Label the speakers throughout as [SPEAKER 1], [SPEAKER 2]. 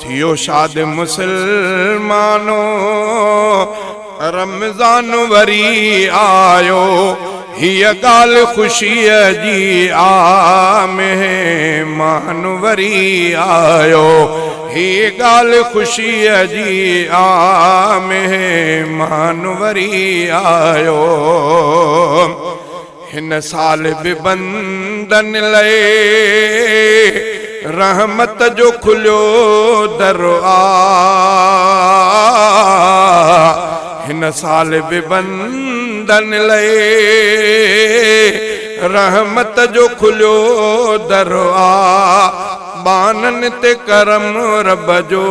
[SPEAKER 1] थियो शाद मुसलमानो रमज़ान वरी आयो हिय ॻाल्हि ख़ुशीअ जी आ मेहमान वरी आयो हीअ ॻाल्हि ख़ुशीअ जी आ मेहमान वरी आयो हिन साल बि बंदन लए रहमत जो खुलियो दर आ हिन साल बि बंदन लए रहमत जो खुलियो दर आ बानन ते करम रब जो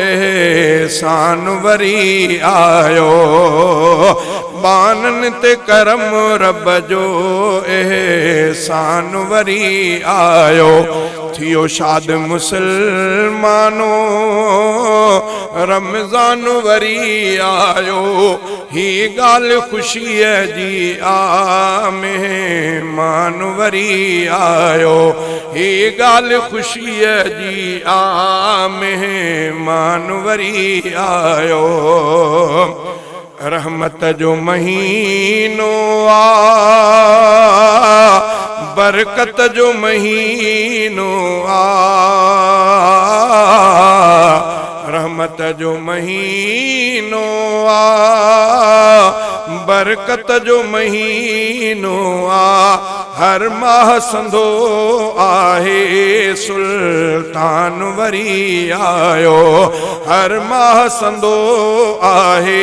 [SPEAKER 1] एहसान वरी आयो बानन ते करम रब जो एहसान वरी आयो थियो शाद मुसलमानो रमज़ान वरी आयो ही ॻाल्हि ख़ुशीअ जी आ मेहमान वरी आयो ही ॻाल्हि ख़ुशीअ जी आ मेहमान वरी आयो रहमत जो महीनो आ बरकत जो महीनो आ रहमत जो महीनो आ बरकत जो महीनो आ हर माह संदो आहे सुल्तान वरी आयो हर माह संदो आहे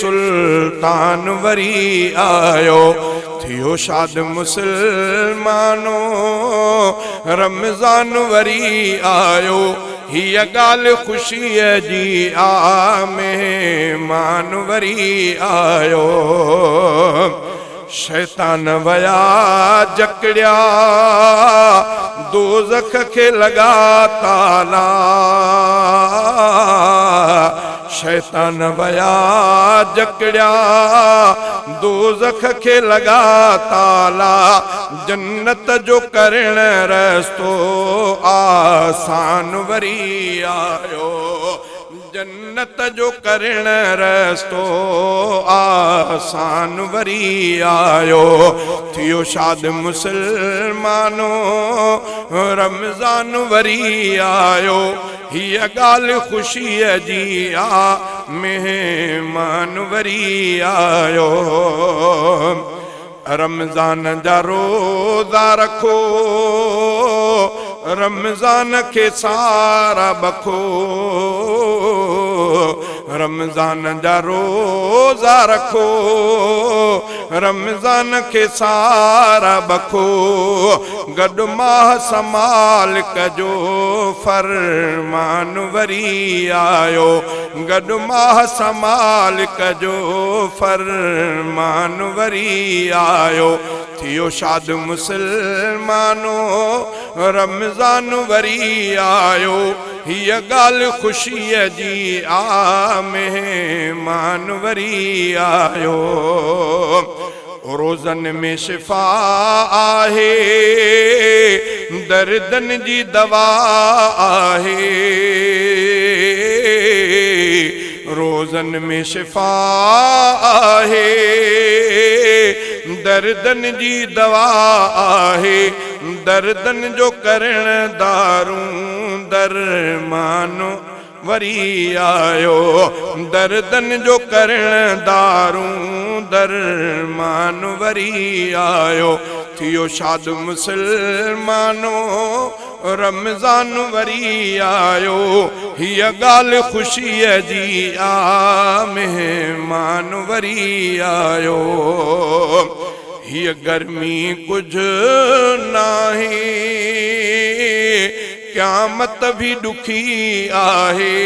[SPEAKER 1] सुल्तान वरी आयो थियो शाद मुसलमानो रमज़ान वरी आयो हीअ ॻाल्हि ख़ुशीअ जी आ मेहमान वरी आयो शैतान वया जकड़िया दोज़ख खे लगा ताला शैतान वया जकड़िया दोज़ख खे लगा ताला जन्नत जो करण रस्तो आसान वरी आयो जन्नत जो करण रस्तो आसान वरी आयो थियो शाद मुसलमानो रमज़ान वरी आयो हीअ ॻाल्हि ख़ुशीअ जी आ मेहमान वरी आयो रमज़ान जा रोज़ा रखो रमज़ान खे सारा बखो रमज़ान जा रोज़ा रखो रमज़ान खे सारा बखो गॾु माह समाल कजो फरमान वरी आयो गॾु माह समाल कजो फरमान वरी आयो थियो शाद मुसलमानो रमज़ान वरी आयो हीअ ॻाल्हि ख़ुशीअ जी आ मेहमान वरी आयो रोज़न में शिफ़ा आहे दर्दन जी दवा आहे रोज़न में शिफ़ा आहे दर्दन जी दवा आहे दर्दन जो करण दारूं दरमानो वरी आयो दर्दन जो करण दारूं दरमान वरी आयो थियो शाद मुसलमानो रमज़ान वरी आयो हीअ ॻाल्हि ख़ुशीअ जी आ मेहमान वरी आयो हीअ गर्मी कुझु नाहे क़यामत भी दुखी आहे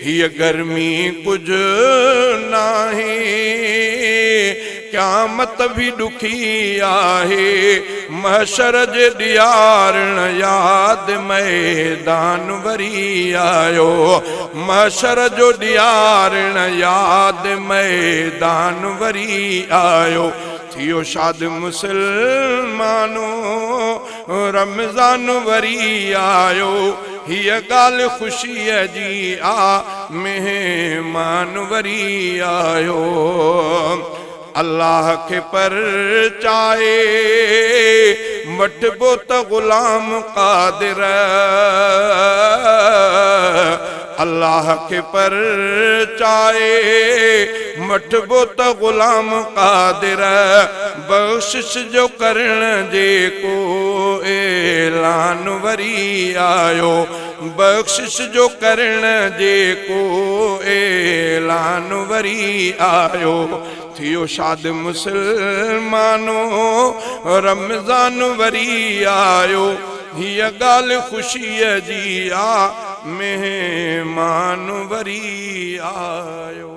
[SPEAKER 1] हीअ गर्मी कुझु नाहे क़यामत भी दुखी आहे महशर जे ॾियारण याद मैदान वरी आयो महशर जो ॾियारण याद मैदान वरी आयो थियो शाद मुसलमानो रमज़ान वरी आयो हीअ ॻाल्हि ख़ुशीअ जी आ मेहमान वरी आयो अल्लाह के परचाए वठबो त ग़ुलाम क़ादिर अल्लाह के परचाए वठबो त ग़ुलाम क़ादिर बख़्शिश जो करण जेको ऐलान वरी आयो बख़्शिश जो करण जेको ऐलान वरी आयो थियो शाद मुसलमानो रमज़ान वरी आयो हीअ ॻाल्हि ख़ुशीअ जी आ मेहमान वरी आयो।